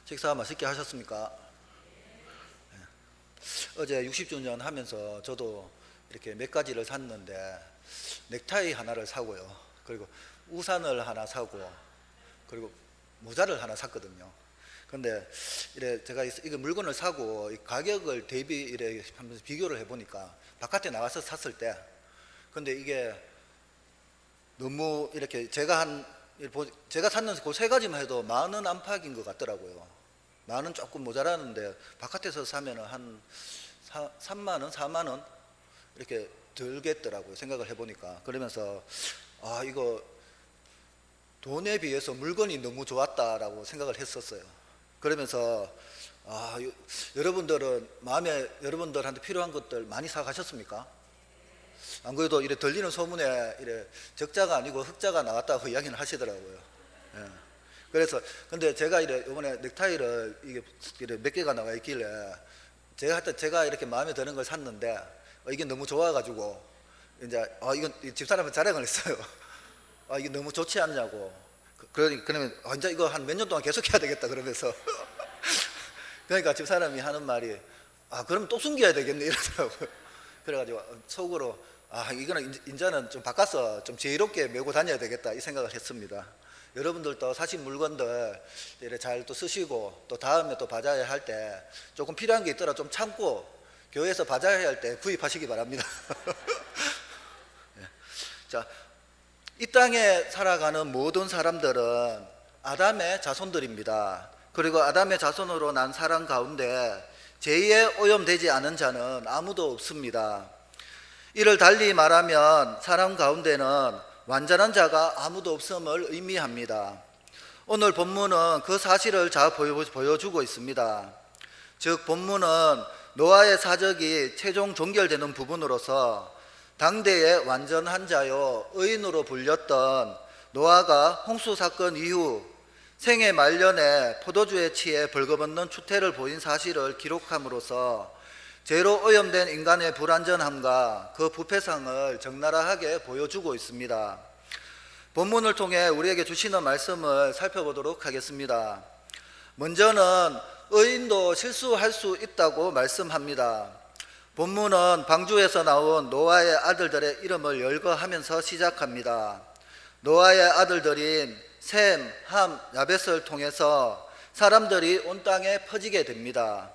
식사 맛있게 하셨습니까? 어제 60주년 하면서 저도 이렇게 몇 가지를 샀는데 넥타이 하나를 사고요. 그리고 우산을 하나 사고 그리고 모자를 하나 샀거든요. 근데 이래 제가 이거 물건을 사고 이 가격을 대비 이래 하면서 비교를 해보니까 바깥에 나가서 샀을 때 근데 이게 너무 이렇게 제가 샀는 그 세 가지만 해도 10,000원 안팎인 것 같더라고요. 10,000원 조금 모자라는데 바깥에서 사면은 한 3만 원, 4만 원 이렇게 들겠더라고요. 생각을 해보니까. 그러면서 이거 돈에 비해서 물건이 너무 좋았다라고 생각을 했었어요. 그러면서 여러분들은 여러분들한테 필요한 것들 많이 사 가셨습니까? 안 그래도 이래 들리는 소문에 이래 적자가 아니고 흑자가 나왔다고 이야기는 하시더라고요. 예. 그래서 근데 제가 이번에 넥타이를 이게 몇 개가 나와 있길래 제가 이렇게 마음에 드는 걸 샀는데 이게 너무 좋아가지고 이제 이건 집사람한테 자랑을 했어요. 이게 너무 좋지 않냐고. 그러면 이제 이거 한 몇 년 동안 계속 해야 되겠다 그러면서 그러니까 집사람이 하는 말이 그럼 또 숨겨야 되겠네 이러더라고요. 그래가지고 속으로 이거는 이제는 좀 바꿔서 좀 지혜롭게 메고 다녀야 되겠다 이 생각을 했습니다. 여러분들도 사신 물건들 이렇게 잘 또 쓰시고 또 다음에 또 바자회 할 때 조금 필요한 게 있더라 좀 참고 교회에서 바자회 할 때 구입하시기 바랍니다. 자, 이 땅에 살아가는 모든 사람들은 아담의 자손들입니다. 그리고 아담의 자손으로 난 사람 가운데 죄에 오염되지 않은 자는 아무도 없습니다. 이를 달리 말하면 사람 가운데는 완전한 자가 아무도 없음을 의미합니다. 오늘 본문은 그 사실을 잘 보여주고 있습니다. 즉 본문은 노아의 사적이 최종 종결되는 부분으로서 당대의 완전한 자요 의인으로 불렸던 노아가 홍수 사건 이후 생애 말년에 포도주에 취해 벌거벗는 추태를 보인 사실을 기록함으로써 죄로 오염된 인간의 불완전함과 그 부패상을 적나라하게 보여주고 있습니다. 본문을 통해 우리에게 주시는 말씀을 살펴보도록 하겠습니다. 먼저는 의인도 실수할 수 있다고 말씀합니다. 본문은 방주에서 나온 노아의 아들들의 이름을 열거하면서 시작합니다. 노아의 아들들인 셈, 함, 야벳을 통해서 사람들이 온 땅에 퍼지게 됩니다.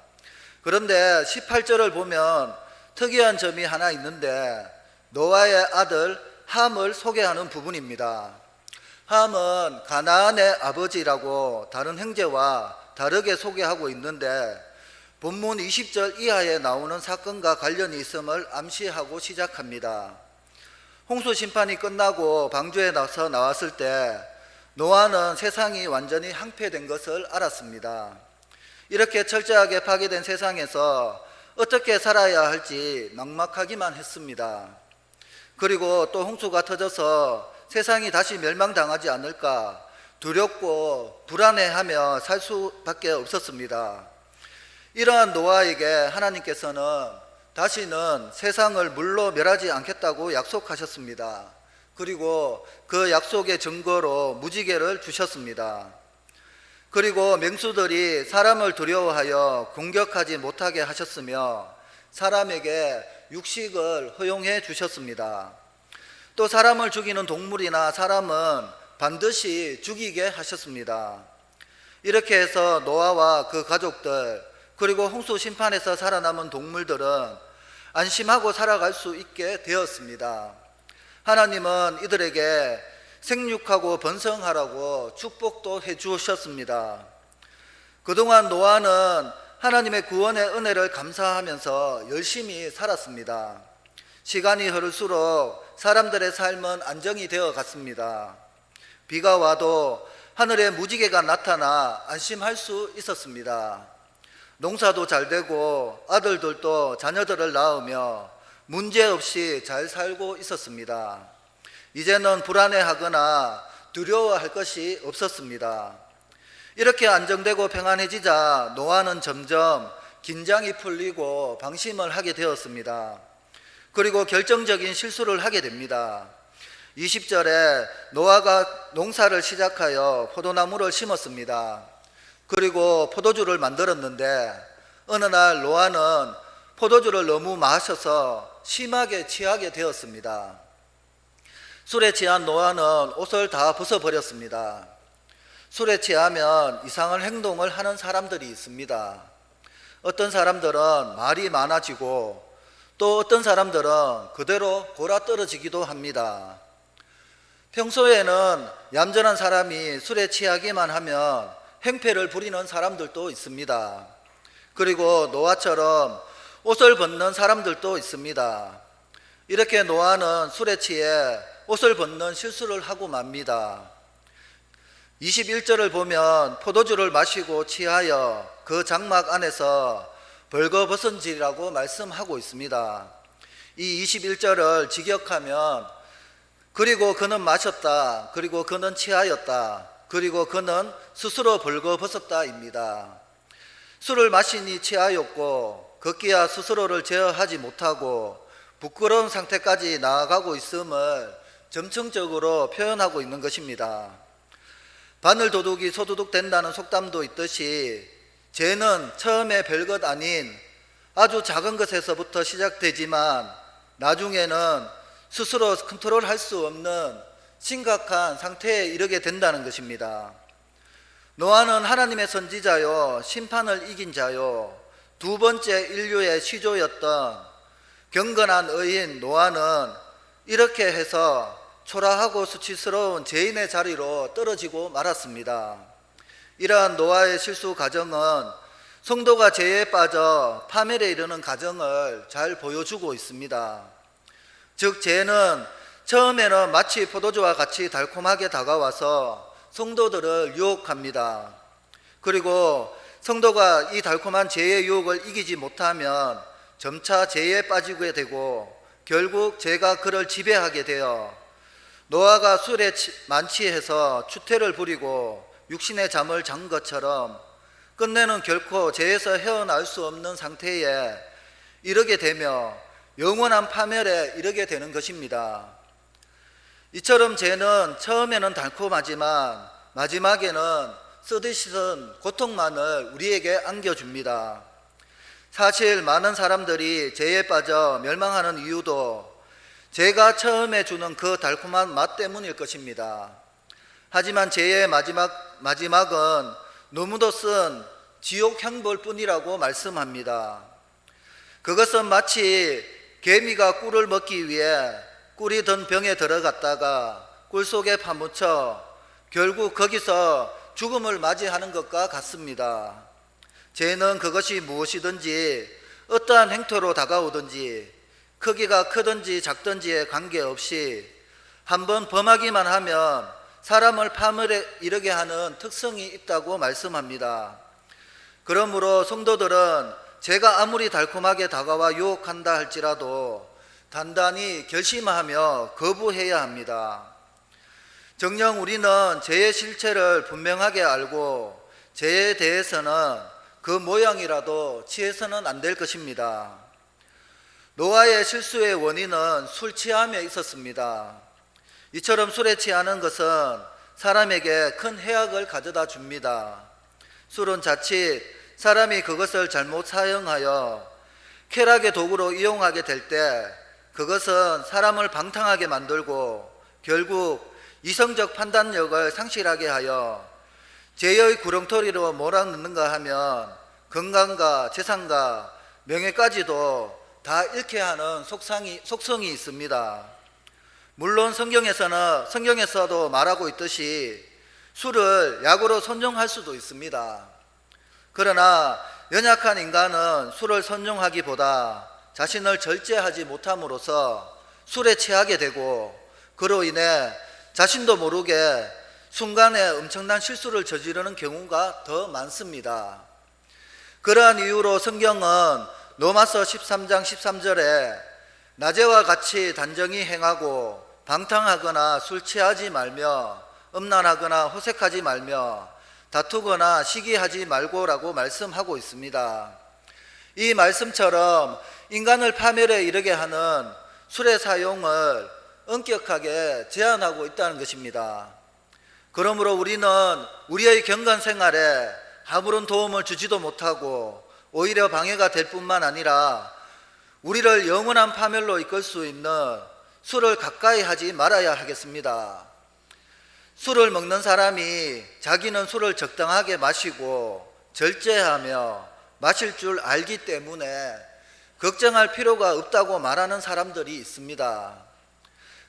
그런데 18절을 보면 특이한 점이 하나 있는데 노아의 아들 함을 소개하는 부분입니다. 함은 가나안의 아버지라고 다른 형제와 다르게 소개하고 있는데 본문 20절 이하에 나오는 사건과 관련이 있음을 암시하고 시작합니다. 홍수 심판이 끝나고 방주에 나왔을 때 노아는 세상이 완전히 항폐된 것을 알았습니다. 이렇게 철저하게 파괴된 세상에서 어떻게 살아야 할지 막막하기만 했습니다. 그리고 또 홍수가 터져서 세상이 다시 멸망당하지 않을까 두렵고 불안해하며 살 수밖에 없었습니다. 이러한 노아에게 하나님께서는 다시는 세상을 물로 멸하지 않겠다고 약속하셨습니다. 그리고 그 약속의 증거로 무지개를 주셨습니다. 그리고 맹수들이 사람을 두려워하여 공격하지 못하게 하셨으며 사람에게 육식을 허용해 주셨습니다. 또 사람을 죽이는 동물이나 사람은 반드시 죽이게 하셨습니다. 이렇게 해서 노아와 그 가족들 그리고 홍수 심판에서 살아남은 동물들은 안심하고 살아갈 수 있게 되었습니다. 하나님은 이들에게 생육하고 번성하라고 축복도 해 주셨습니다. 그동안 노아는 하나님의 구원의 은혜를 감사하면서 열심히 살았습니다. 시간이 흐를수록 사람들의 삶은 안정이 되어 갔습니다. 비가 와도 하늘에 무지개가 나타나 안심할 수 있었습니다. 농사도 잘 되고 아들들도 자녀들을 낳으며 문제없이 잘 살고 있었습니다. 이제는 불안해하거나 두려워할 것이 없었습니다. 이렇게 안정되고 평안해지자 노아는 점점 긴장이 풀리고 방심을 하게 되었습니다. 그리고 결정적인 실수를 하게 됩니다. 20절에 노아가 농사를 시작하여 포도나무를 심었습니다. 그리고 포도주를 만들었는데 어느 날 노아는 포도주를 너무 마셔서 심하게 취하게 되었습니다. 술에 취한 노아는 옷을 다 벗어버렸습니다. 술에 취하면 이상한 행동을 하는 사람들이 있습니다. 어떤 사람들은 말이 많아지고 또 어떤 사람들은 그대로 골아떨어지기도 합니다. 평소에는 얌전한 사람이 술에 취하기만 하면 행패를 부리는 사람들도 있습니다. 그리고 노아처럼 옷을 벗는 사람들도 있습니다. 이렇게 노아는 술에 취해 옷을 벗는 실수를 하고 맙니다. 21절을 보면 포도주를 마시고 취하여 그 장막 안에서 벌거벗은지라고 말씀하고 있습니다. 이 21절을 직역하면 그리고 그는 마셨다, 그리고 그는 취하였다, 그리고 그는 스스로 벌거벗었다입니다. 술을 마시니 취하였고 급기야 스스로를 제어하지 못하고 부끄러운 상태까지 나아가고 있음을 점층적으로 표현하고 있는 것입니다. 바늘 도둑이 소도둑 된다는 속담도 있듯이 죄는 처음에 별것 아닌 아주 작은 것에서부터 시작되지만 나중에는 스스로 컨트롤할 수 없는 심각한 상태에 이르게 된다는 것입니다. 노아는 하나님의 선지자요 심판을 이긴 자요 두 번째 인류의 시조였던 경건한 의인 노아는 이렇게 해서 초라하고 수치스러운 죄인의 자리로 떨어지고 말았습니다. 이러한 노아의 실수 과정은 성도가 죄에 빠져 파멸에 이르는 과정을 잘 보여주고 있습니다. 즉 죄는 처음에는 마치 포도주와 같이 달콤하게 다가와서 성도들을 유혹합니다. 그리고 성도가 이 달콤한 죄의 유혹을 이기지 못하면 점차 죄에 빠지게 되고 결국 죄가 그를 지배하게 되어 노아가 술에 만취해서 추태를 부리고 육신의 잠을 잔 것처럼 끝내는 결코 죄에서 헤어날 수 없는 상태에 이르게 되며 영원한 파멸에 이르게 되는 것입니다. 이처럼 죄는 처음에는 달콤하지만 마지막에는 쓰디쓴 고통만을 우리에게 안겨줍니다. 사실 많은 사람들이 죄에 빠져 멸망하는 이유도 죄가 처음에 주는 그 달콤한 맛 때문일 것입니다. 하지만 죄의 마지막은 너무도 쓴 지옥 형벌 뿐이라고 말씀합니다. 그것은 마치 개미가 꿀을 먹기 위해 꿀이 든 병에 들어갔다가 꿀 속에 파묻혀 결국 거기서 죽음을 맞이하는 것과 같습니다. 죄는 그것이 무엇이든지 어떠한 행태로 다가오든지 크기가 크든지 작든지에 관계없이 한번 범하기만 하면 사람을 파멸에 이르게 하는 특성이 있다고 말씀합니다. 그러므로 성도들은 죄가 아무리 달콤하게 다가와 유혹한다 할지라도 단단히 결심하며 거부해야 합니다. 정녕 우리는 죄의 실체를 분명하게 알고 죄에 대해서는 그 모양이라도 취해서는 안 될 것입니다. 노아의 실수의 원인은 술 취함에 있었습니다. 이처럼 술에 취하는 것은 사람에게 큰 해악을 가져다 줍니다. 술은 자칫 사람이 그것을 잘못 사용하여 쾌락의 도구로 이용하게 될 때 그것은 사람을 방탕하게 만들고 결국 이성적 판단력을 상실하게 하여 죄의 구렁텅이로 몰아넣는가 하면 건강과 재산과 명예까지도 다 잃게 하는 속성이 있습니다. 물론 성경에서도 말하고 있듯이 술을 약으로 선종할 수도 있습니다. 그러나 연약한 인간은 술을 선종하기보다 자신을 절제하지 못함으로써 술에 취하게 되고 그로 인해 자신도 모르게 순간에 엄청난 실수를 저지르는 경우가 더 많습니다. 그러한 이유로 성경은 로마서 13장 13절에 낮에와 같이 단정히 행하고 방탕하거나 술 취하지 말며 음란하거나 호색하지 말며 다투거나 시기하지 말고라고 말씀하고 있습니다. 이 말씀처럼 인간을 파멸에 이르게 하는 술의 사용을 엄격하게 제한하고 있다는 것입니다. 그러므로 우리는 우리의 경건 생활에 아무런 도움을 주지도 못하고 오히려 방해가 될 뿐만 아니라 우리를 영원한 파멸로 이끌 수 있는 술을 가까이 하지 말아야 하겠습니다. 술을 먹는 사람이 자기는 술을 적당하게 마시고 절제하며 마실 줄 알기 때문에 걱정할 필요가 없다고 말하는 사람들이 있습니다.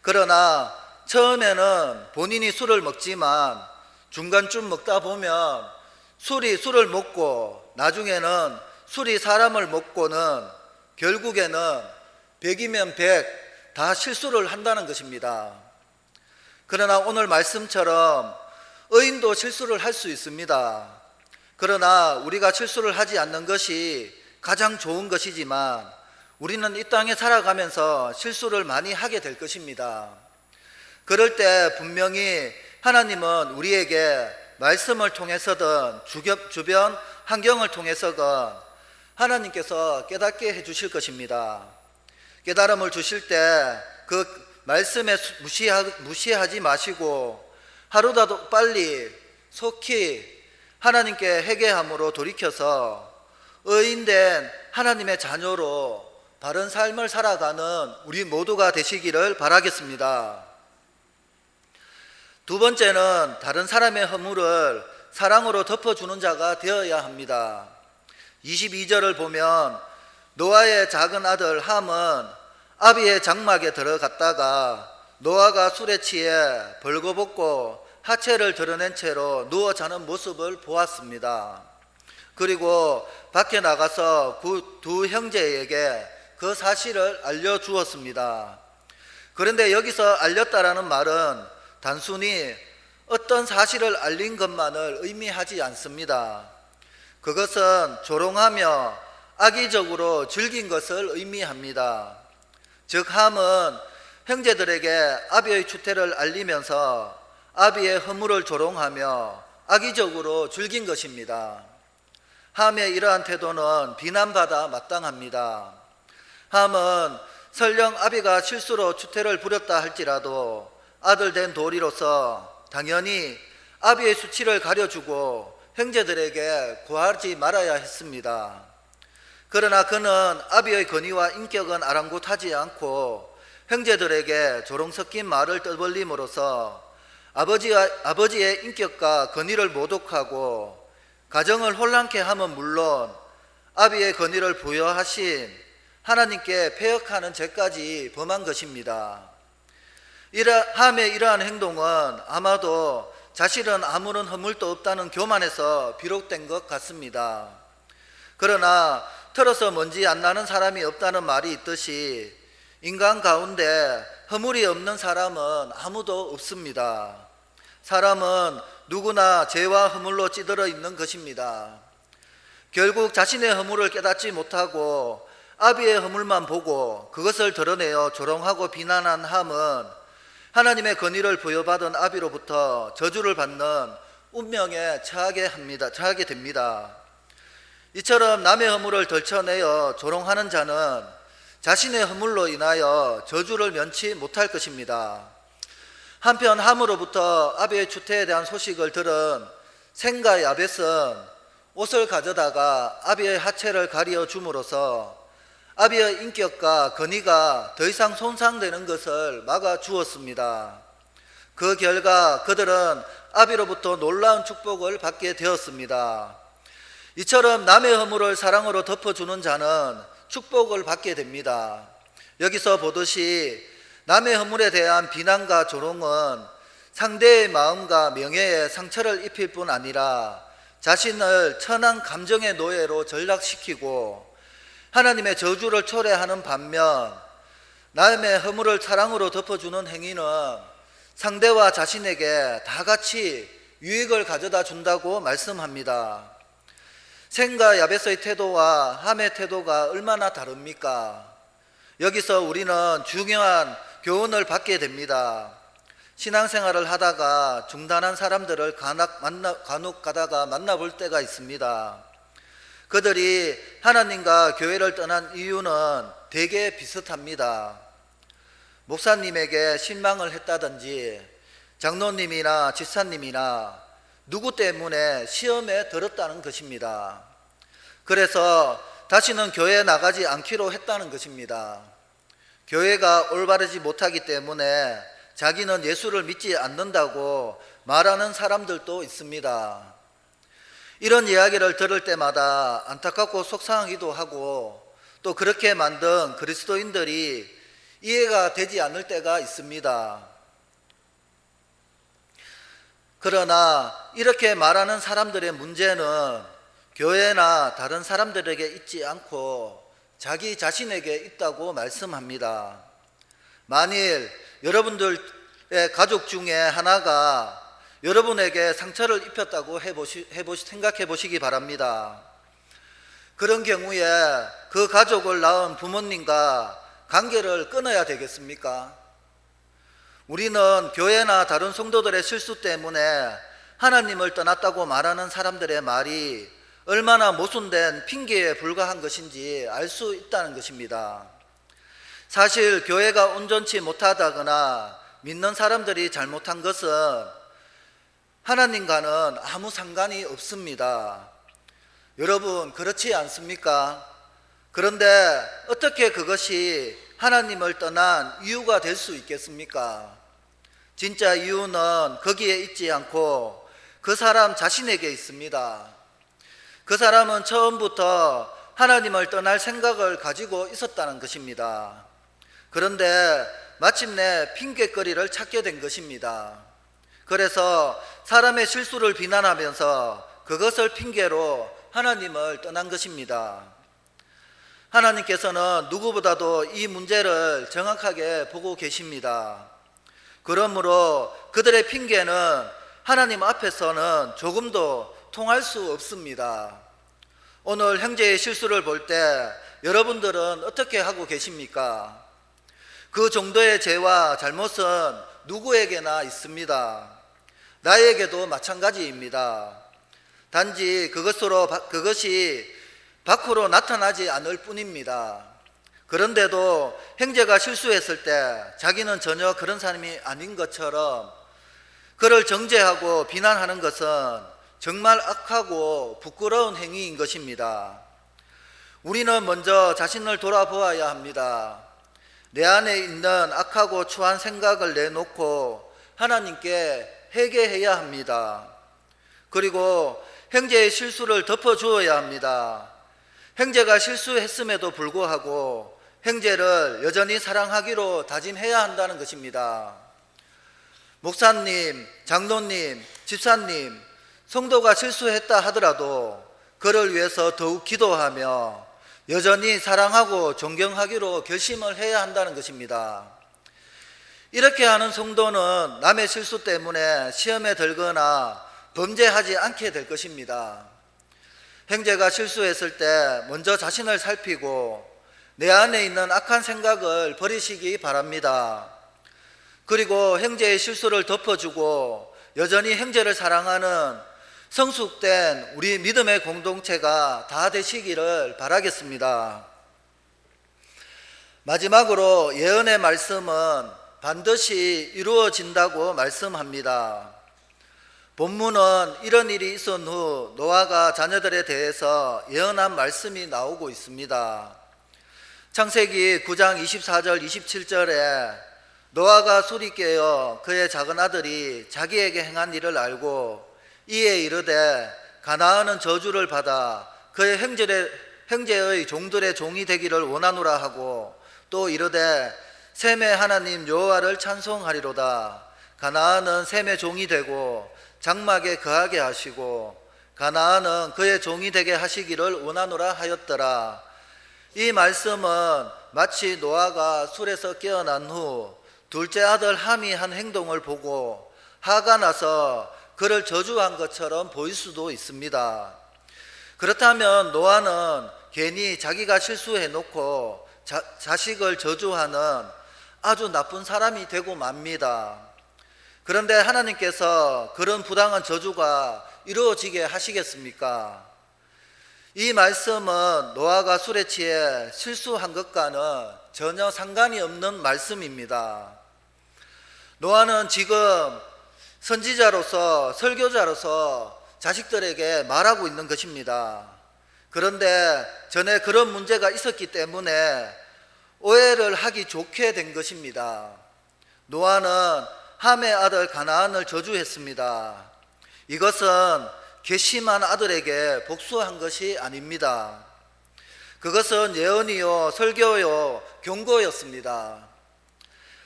그러나 처음에는 본인이 술을 먹지만 중간쯤 먹다 보면 술이 술을 먹고 나중에는 술이 사람을 먹고는 결국에는 100이면 100 다 실수를 한다는 것입니다. 그러나 오늘 말씀처럼 의인도 실수를 할 수 있습니다. 그러나 우리가 실수를 하지 않는 것이 가장 좋은 것이지만 우리는 이 땅에 살아가면서 실수를 많이 하게 될 것입니다. 그럴 때 분명히 하나님은 우리에게 말씀을 통해서든 주변 환경을 통해서든 하나님께서 깨닫게 해주실 것입니다. 깨달음을 주실 때 그 말씀에 무시하지 마시고 하루라도 빨리 속히 하나님께 회개함으로 돌이켜서 의인된 하나님의 자녀로 바른 삶을 살아가는 우리 모두가 되시기를 바라겠습니다. 두 번째는 다른 사람의 허물을 사랑으로 덮어주는 자가 되어야 합니다. 22절을 보면 노아의 작은 아들 함은 아비의 장막에 들어갔다가 노아가 술에 취해 벌거벗고 하체를 드러낸 채로 누워 자는 모습을 보았습니다. 그리고 밖에 나가서 그 두 형제에게 그 사실을 알려주었습니다. 그런데 여기서 알렸다라는 말은 단순히 어떤 사실을 알린 것만을 의미하지 않습니다. 그것은 조롱하며 악의적으로 즐긴 것을 의미합니다. 즉 함은 형제들에게 아비의 추태를 알리면서 아비의 허물을 조롱하며 악의적으로 즐긴 것입니다. 함의 이러한 태도는 비난받아 마땅합니다. 함은 설령 아비가 실수로 추태를 부렸다 할지라도 아들 된 도리로서 당연히 아비의 수치를 가려주고 형제들에게 구하지 말아야 했습니다. 그러나 그는 아비의 권위와 인격은 아랑곳하지 않고 형제들에게 조롱 섞인 말을 떠벌림으로써 아버지의 인격과 권위를 모독하고 가정을 혼란케 함은 물론 아비의 권위를 부여하신 하나님께 패역하는 죄까지 범한 것입니다. 함의 이러한 행동은 아마도 자신은 아무런 허물도 없다는 교만에서 비롯된 것 같습니다. 그러나 털어서 먼지 안 나는 사람이 없다는 말이 있듯이 인간 가운데 허물이 없는 사람은 아무도 없습니다. 사람은 누구나 죄와 허물로 찌들어 있는 것입니다. 결국 자신의 허물을 깨닫지 못하고 아비의 허물만 보고 그것을 드러내어 조롱하고 비난한 함은 하나님의 권위를 부여받은 아비로부터 저주를 받는 운명에 처하게 됩니다. 이처럼 남의 허물을 덜쳐내어 조롱하는 자는 자신의 허물로 인하여 저주를 면치 못할 것입니다. 한편 함으로부터 아비의 추태에 대한 소식을 들은 셈과 야벳은 옷을 가져다가 아비의 하체를 가리어 줌으로써 아비의 인격과 권위가 더 이상 손상되는 것을 막아 주었습니다. 그 결과 그들은 아비로부터 놀라운 축복을 받게 되었습니다. 이처럼 남의 허물을 사랑으로 덮어주는 자는 축복을 받게 됩니다. 여기서 보듯이 남의 허물에 대한 비난과 조롱은 상대의 마음과 명예에 상처를 입힐 뿐 아니라 자신을 천한 감정의 노예로 전락시키고 하나님의 저주를 초래하는 반면 남의 허물을 사랑으로 덮어주는 행위는 상대와 자신에게 다 같이 유익을 가져다 준다고 말씀합니다. 셈과 야벳의 태도와 함의 태도가 얼마나 다릅니까? 여기서 우리는 중요한 교훈을 받게 됩니다. 신앙생활을 하다가 중단한 사람들을 간혹 가다가 만나볼 때가 있습니다. 그들이 하나님과 교회를 떠난 이유는 되게 비슷합니다. 목사님에게 실망을 했다든지 장로님이나 집사님이나 누구 때문에 시험에 들었다는 것입니다. 그래서 다시는 교회에 나가지 않기로 했다는 것입니다. 교회가 올바르지 못하기 때문에 자기는 예수를 믿지 않는다고 말하는 사람들도 있습니다. 이런 이야기를 들을 때마다 안타깝고 속상하기도 하고 또 그렇게 만든 그리스도인들이 이해가 되지 않을 때가 있습니다. 그러나 이렇게 말하는 사람들의 문제는 교회나 다른 사람들에게 있지 않고 자기 자신에게 있다고 말씀합니다. 만일 여러분들의 가족 중에 하나가 여러분에게 상처를 입혔다고 생각해 보시기 바랍니다. 그런 경우에 그 가족을 낳은 부모님과 관계를 끊어야 되겠습니까? 우리는 교회나 다른 성도들의 실수 때문에 하나님을 떠났다고 말하는 사람들의 말이 얼마나 모순된 핑계에 불과한 것인지 알 수 있다는 것입니다. 사실 교회가 온전치 못하다거나 믿는 사람들이 잘못한 것은 하나님과는 아무 상관이 없습니다. 여러분, 그렇지 않습니까? 그런데 어떻게 그것이 하나님을 떠난 이유가 될 수 있겠습니까? 진짜 이유는 거기에 있지 않고 그 사람 자신에게 있습니다. 그 사람은 처음부터 하나님을 떠날 생각을 가지고 있었다는 것입니다. 그런데 마침내 핑계거리를 찾게 된 것입니다. 그래서 사람의 실수를 비난하면서 그것을 핑계로 하나님을 떠난 것입니다. 하나님께서는 누구보다도 이 문제를 정확하게 보고 계십니다. 그러므로 그들의 핑계는 하나님 앞에서는 조금도 통할 수 없습니다. 오늘 형제의 실수를 볼 때 여러분들은 어떻게 하고 계십니까? 그 정도의 죄와 잘못은 누구에게나 있습니다. 나에게도 마찬가지입니다. 단지 그것이 밖으로 나타나지 않을 뿐입니다. 그런데도 형제가 실수했을 때 자기는 전혀 그런 사람이 아닌 것처럼 그를 정죄하고 비난하는 것은 정말 악하고 부끄러운 행위인 것입니다. 우리는 먼저 자신을 돌아보아야 합니다. 내 안에 있는 악하고 추한 생각을 내놓고 하나님께 회개해야 합니다. 그리고 형제의 실수를 덮어주어야 합니다. 형제가 실수했음에도 불구하고 형제를 여전히 사랑하기로 다짐해야 한다는 것입니다. 목사님, 장로님, 집사님, 성도가 실수했다 하더라도 그를 위해서 더욱 기도하며 여전히 사랑하고 존경하기로 결심을 해야 한다는 것입니다. 이렇게 하는 성도는 남의 실수 때문에 시험에 들거나 범죄하지 않게 될 것입니다. 형제가 실수했을 때 먼저 자신을 살피고 내 안에 있는 악한 생각을 버리시기 바랍니다. 그리고 형제의 실수를 덮어주고 여전히 형제를 사랑하는 성숙된 우리 믿음의 공동체가 다 되시기를 바라겠습니다. 마지막으로 예언의 말씀은 반드시 이루어진다고 말씀합니다. 본문은 이런 일이 있은 후 노아가 자녀들에 대해서 예언한 말씀이 나오고 있습니다. 창세기 9장 24절 27절에 노아가 술이 깨어 그의 작은 아들이 자기에게 행한 일을 알고 이에 이르되 가나안은 저주를 받아 그의 형제의 종들의 종이 되기를 원하노라 하고 또 이르되 셈의 하나님 여호와를 찬송하리로다. 가나안은 셈의 종이 되고 장막에 거하게 하시고 가나안은 그의 종이 되게 하시기를 원하노라 하였더라. 이 말씀은 마치 노아가 술에서 깨어난 후 둘째 아들 함이 한 행동을 보고 화가 나서 그를 저주한 것처럼 보일 수도 있습니다. 그렇다면 노아는 괜히 자기가 실수해놓고 자식을 저주하는 아주 나쁜 사람이 되고 맙니다. 그런데 하나님께서 그런 부당한 저주가 이루어지게 하시겠습니까? 이 말씀은 노아가 술에 취해 실수한 것과는 전혀 상관이 없는 말씀입니다. 노아는 지금 선지자로서 설교자로서 자식들에게 말하고 있는 것입니다. 그런데 전에 그런 문제가 있었기 때문에 오해를 하기 좋게 된 것입니다. 노아는 함의 아들 가나안을 저주했습니다. 이것은 괘씸한 아들에게 복수한 것이 아닙니다. 그것은 예언이요 설교요 경고였습니다.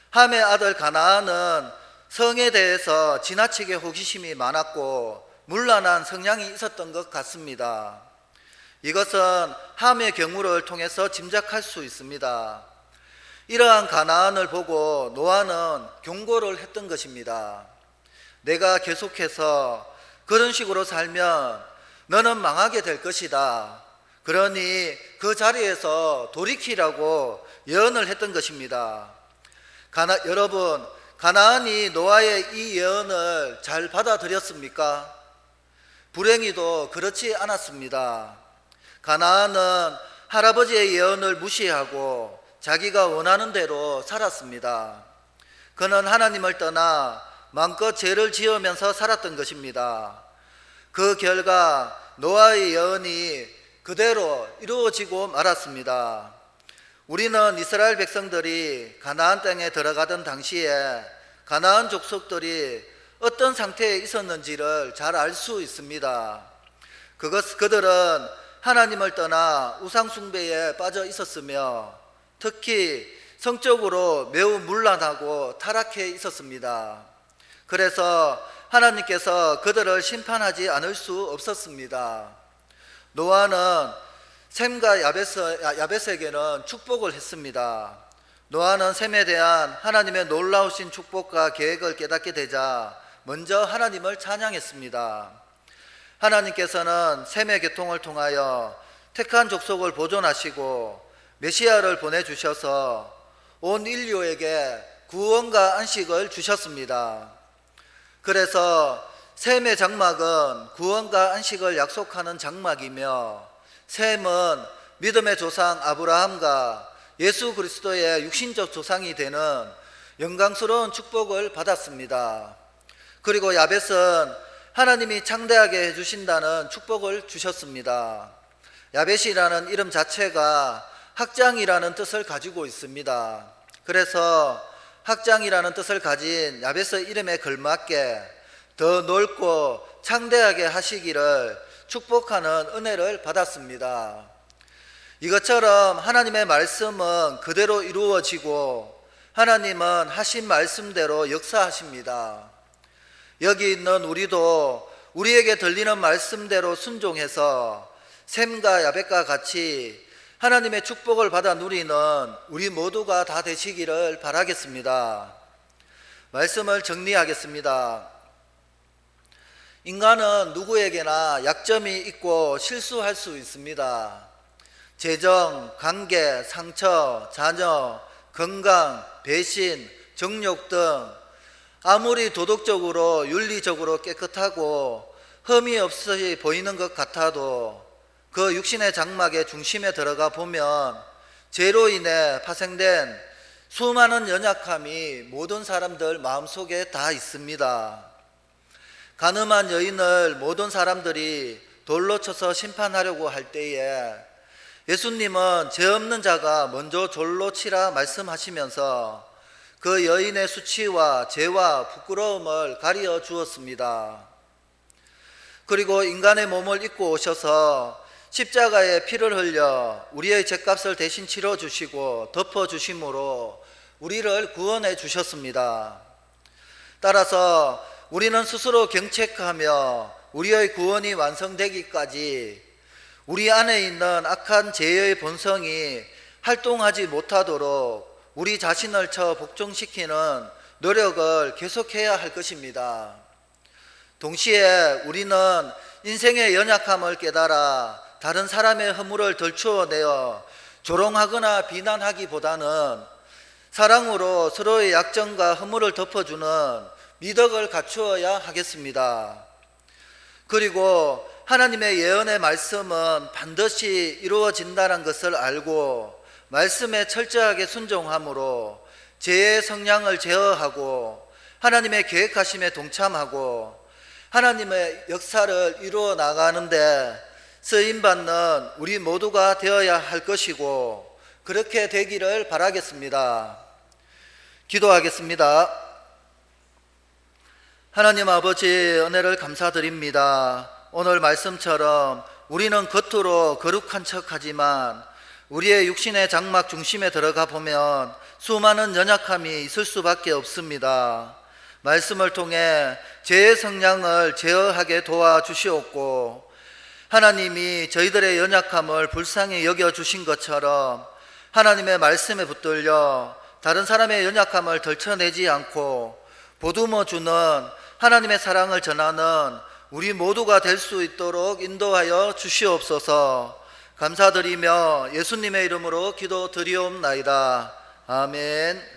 함의 아들 가나안은 성에 대해서 지나치게 호기심이 많았고 문란한 성향이 있었던 것 같습니다. 이것은 함의 경우를 통해서 짐작할 수 있습니다. 이러한 가나안을 보고 노아는 경고를 했던 것입니다. 내가 계속해서 그런 식으로 살면 너는 망하게 될 것이다. 그러니 그 자리에서 돌이키라고 예언을 했던 것입니다. 여러분, 가나안이 노아의 이 예언을 잘 받아들였습니까? 불행히도 그렇지 않았습니다. 가나안은 할아버지의 예언을 무시하고 자기가 원하는 대로 살았습니다. 그는 하나님을 떠나 마음껏 죄를 지으면서 살았던 것입니다. 그 결과 노아의 예언이 그대로 이루어지고 말았습니다. 우리는 이스라엘 백성들이 가나안 땅에 들어가던 당시에 가나안 족속들이 어떤 상태에 있었는지를 잘 알 수 있습니다. 그들은 하나님을 떠나 우상 숭배에 빠져 있었으며 특히 성적으로 매우 문란하고 타락해 있었습니다. 그래서 하나님께서 그들을 심판하지 않을 수 없었습니다. 노아는 셈과 야벳에게는 축복을 했습니다. 노아는 셈에 대한 하나님의 놀라우신 축복과 계획을 깨닫게 되자 먼저 하나님을 찬양했습니다. 하나님께서는 셈의 계통을 통하여 택한 족속을 보존하시고 메시아를 보내주셔서 온 인류에게 구원과 안식을 주셨습니다. 그래서 셈의 장막은 구원과 안식을 약속하는 장막이며 셈은 믿음의 조상 아브라함과 예수 그리스도의 육신적 조상이 되는 영광스러운 축복을 받았습니다. 그리고 야벳은 하나님이 창대하게 해주신다는 축복을 주셨습니다. 야벳이라는 이름 자체가 학장이라는 뜻을 가지고 있습니다. 그래서 학장이라는 뜻을 가진 야벳의 이름에 걸맞게 더 넓고 창대하게 하시기를 축복하는 은혜를 받았습니다. 이것처럼 하나님의 말씀은 그대로 이루어지고 하나님은 하신 말씀대로 역사하십니다. 여기 있는 우리도 우리에게 들리는 말씀대로 순종해서 셈과 야벳과 같이 하나님의 축복을 받아 누리는 우리 모두가 다 되시기를 바라겠습니다. 말씀을 정리하겠습니다. 인간은 누구에게나 약점이 있고 실수할 수 있습니다. 재정, 관계, 상처, 자녀, 건강, 배신, 정욕 등 아무리 도덕적으로 윤리적으로 깨끗하고 흠이 없이 보이는 것 같아도 그 육신의 장막의 중심에 들어가 보면 죄로 인해 파생된 수많은 연약함이 모든 사람들 마음속에 다 있습니다. 간음한 여인을 모든 사람들이 돌로 쳐서 심판하려고 할 때에 예수님은 죄 없는 자가 먼저 돌로 치라 말씀하시면서 그 여인의 수치와 죄와 부끄러움을 가리어 주었습니다. 그리고 인간의 몸을 입고 오셔서 십자가에 피를 흘려 우리의 죄값을 대신 치러주시고 덮어주심으로 우리를 구원해 주셨습니다. 따라서 우리는 스스로 경책하며 우리의 구원이 완성되기까지 우리 안에 있는 악한 죄의 본성이 활동하지 못하도록 우리 자신을 복종시키는 노력을 계속해야 할 것입니다. 동시에 우리는 인생의 연약함을 깨달아 다른 사람의 허물을 덜추어내어 조롱하거나 비난하기보다는 사랑으로 서로의 약점과 허물을 덮어주는 미덕을 갖추어야 하겠습니다. 그리고 하나님의 예언의 말씀은 반드시 이루어진다는 것을 알고 말씀에 철저하게 순종함으로 죄의 성량을 제어하고 하나님의 계획하심에 동참하고 하나님의 역사를 이루어 나가는데 쓰임받는 우리 모두가 되어야 할 것이고 그렇게 되기를 바라겠습니다. 기도하겠습니다. 하나님 아버지, 은혜를 감사드립니다. 오늘 말씀처럼 우리는 겉으로 거룩한 척하지만 우리의 육신의 장막 중심에 들어가 보면 수많은 연약함이 있을 수밖에 없습니다. 말씀을 통해 죄의 성량을 제어하게 도와주시옵고 하나님이 저희들의 연약함을 불쌍히 여겨주신 것처럼 하나님의 말씀에 붙들려 다른 사람의 연약함을 덜쳐내지 않고 보듬어주는 하나님의 사랑을 전하는 우리 모두가 될 수 있도록 인도하여 주시옵소서. 감사드리며 예수님의 이름으로 기도드리옵나이다. 아멘.